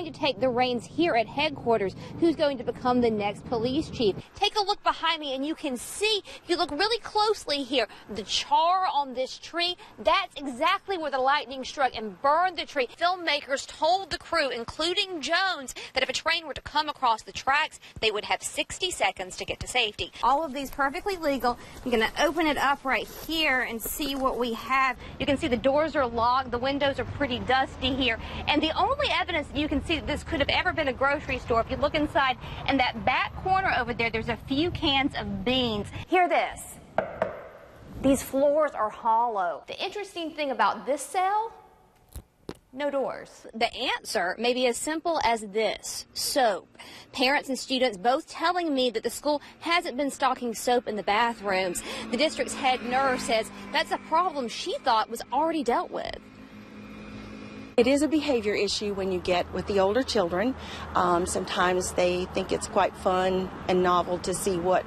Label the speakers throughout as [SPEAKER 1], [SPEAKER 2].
[SPEAKER 1] going to take the reins here at headquarters? Who's going to become the next police chief? Take a look behind me and you can see, if you look really closely here, the char on this tree. That's exactly where the lightning struck and burned the tree. Filmmakers told the crew, including Jones, that if a train were to come across the tracks, they would have 60 seconds to get to safety. All of these perfectly legal. I'm going to open it up right here and see what we have. You can see the doors are locked. The windows are pretty dusty here. And the only evidence that you can see that this could have ever been a grocery store, if you look inside in that back corner over there, there's a few cans of beans. Hear this. These floors are hollow. The interesting thing about this cell, no doors. The answer may be as simple as this: soap. Parents and students both telling me that the school hasn't been stocking soap in the bathrooms. The district's head nurse says that's a problem she thought was already dealt with.
[SPEAKER 2] It is a behavior issue when you get with the older children. Sometimes they think it's quite fun and novel to see what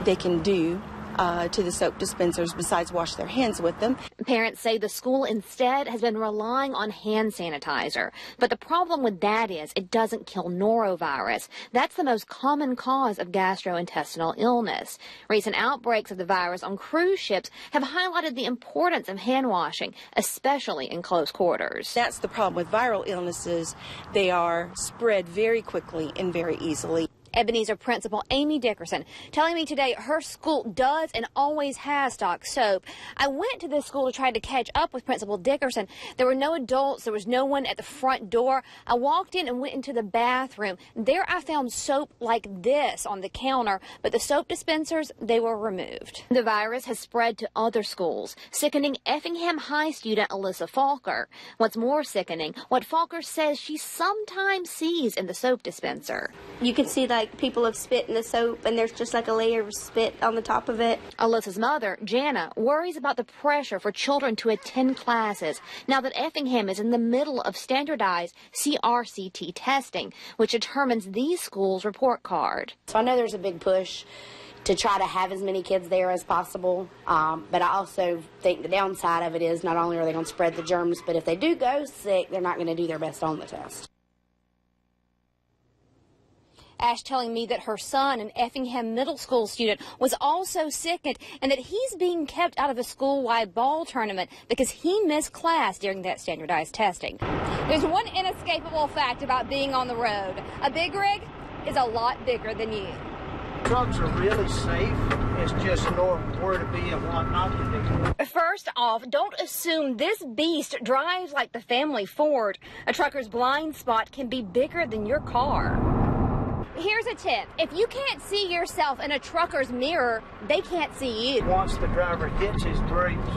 [SPEAKER 2] they can do to the soap dispensers besides wash their hands with them.
[SPEAKER 1] Parents say the school instead has been relying on hand sanitizer. But the problem with that is it doesn't kill norovirus. That's the most common cause of gastrointestinal illness. Recent outbreaks of the virus on cruise ships have highlighted the importance of hand washing, especially in close quarters.
[SPEAKER 2] That's the problem with viral illnesses. They are spread very quickly and very easily.
[SPEAKER 1] Ebenezer principal Amy Dickerson telling me today her school does and always has stocked soap. I went to this school to try to catch up with Principal Dickerson. There were no adults. There was no one at the front door. I walked in and went into the bathroom. There I found soap like this on the counter, but the soap dispensers, they were removed. The virus has spread to other schools, sickening Effingham High student Alyssa Falker. What's more sickening, what Falker says she sometimes sees in the soap dispenser.
[SPEAKER 3] You can see like people have spit in the soap and there's just like a layer of spit on the top of it.
[SPEAKER 1] Alyssa's mother, Jana, worries about the pressure for children to attend classes now that Effingham is in the middle of standardized CRCT testing, which determines these schools' report card.
[SPEAKER 4] So I know there's a big push to try to have as many kids there as possible, but I also think the downside of it is not only are they going to spread the germs, but if they do go sick, they're not going to do their best on the test.
[SPEAKER 1] Ash telling me that her son, an Effingham Middle School student, was also sickened and that he's being kept out of a school-wide ball tournament because he missed class during that standardized testing. There's one inescapable fact about being on the road. A big rig is a lot bigger than you.
[SPEAKER 5] Trucks are really safe. It's just knowing where to be and what not to do.
[SPEAKER 1] First off, don't assume this beast drives like the family Ford. A trucker's blind spot can be bigger than your car. Here's a tip. If you can't see yourself in a trucker's mirror, they can't see you.
[SPEAKER 5] Once the driver hits his brakes,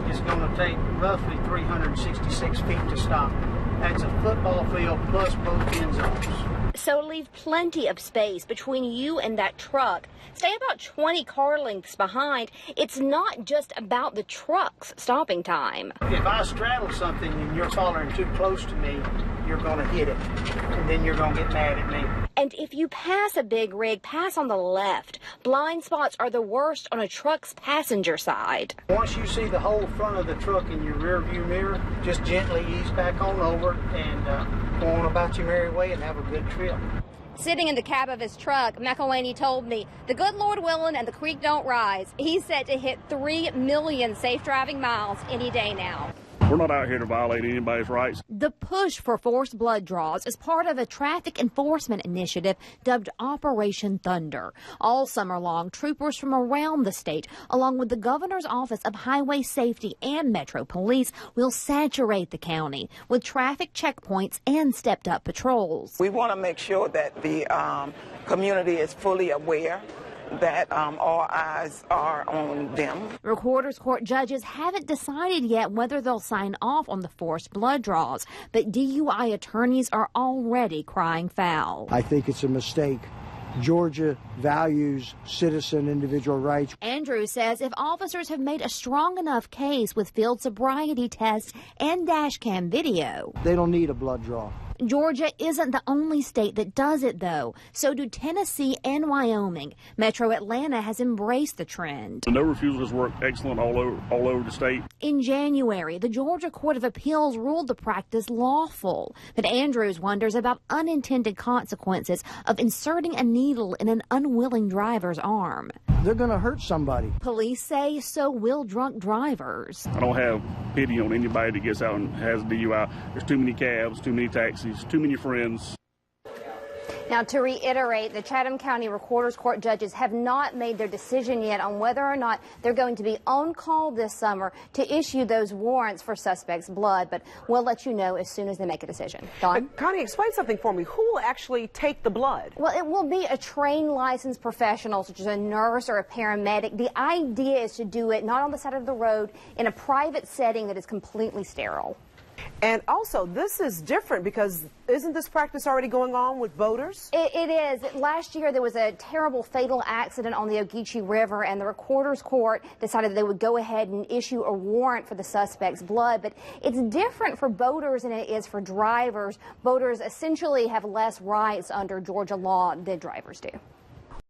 [SPEAKER 5] it's going to take roughly 366 feet to stop. That's a football field plus both end zones.
[SPEAKER 1] So leave plenty of space between you and that truck. Stay about 20 car lengths behind. It's not just about the truck's stopping time.
[SPEAKER 5] If I straddle something and you're following too close to me, you're going to hit it, and then you're going to get mad at me.
[SPEAKER 1] And if you pass a big rig, pass on the left. Blind spots are the worst on a truck's passenger side.
[SPEAKER 5] Once you see the whole front of the truck in your rear view mirror, just gently ease back on over and go on about your merry way and have a good trip.
[SPEAKER 1] Sitting in the cab of his truck, McElwaney told me, the good Lord willing and the creek don't rise. He's set to hit 3 million safe driving miles any day now.
[SPEAKER 6] We're not out here to violate anybody's rights.
[SPEAKER 1] The push for forced blood draws is part of a traffic enforcement initiative dubbed Operation Thunder. All summer long, troopers from around the state, along with the Governor's Office of Highway Safety and Metro Police, will saturate the county with traffic checkpoints and stepped-up patrols.
[SPEAKER 7] We want to make sure that the community is fully aware that all eyes are on them.
[SPEAKER 1] Recorder's Court judges haven't decided yet whether they'll sign off on the forced blood draws, but DUI attorneys are already crying foul.
[SPEAKER 8] I think it's a mistake. Georgia values citizen individual rights.
[SPEAKER 1] Andrew says if officers have made a strong enough case with field sobriety tests and dash cam video,
[SPEAKER 8] they don't need a blood draw.
[SPEAKER 1] Georgia isn't the only state that does it, though. So do Tennessee and Wyoming. Metro Atlanta has embraced the trend.
[SPEAKER 6] The no refusal has worked excellent all over the state.
[SPEAKER 1] In January, the Georgia Court of Appeals ruled the practice lawful. But Andrews wonders about unintended consequences of inserting a needle in an unwilling driver's arm.
[SPEAKER 8] They're going to hurt somebody.
[SPEAKER 1] Police say so will drunk drivers.
[SPEAKER 6] I don't have pity on anybody that gets out and has a DUI. There's too many cabs, too many taxis, too many friends.
[SPEAKER 1] Now, to reiterate, the Chatham County Recorder's Court judges have not made their decision yet on whether or not they're going to be on call this summer to issue those warrants for suspects' blood, but we'll let you know as soon as they make a decision. Dawn?
[SPEAKER 9] Connie, explain something for me. Who will actually take the blood?
[SPEAKER 1] Well, it will be a trained licensed professional, such as a nurse or a paramedic. The idea is to do it not on the side of the road, in a private setting that is completely sterile.
[SPEAKER 9] And also, this is different because isn't this practice already going on with boaters?
[SPEAKER 1] It is. Last year, there was a terrible fatal accident on the Ogeechee River, and the Recorder's Court decided they would go ahead and issue a warrant for the suspect's blood. But it's different for boaters than it is for drivers. Boaters essentially have less rights under Georgia law than drivers do.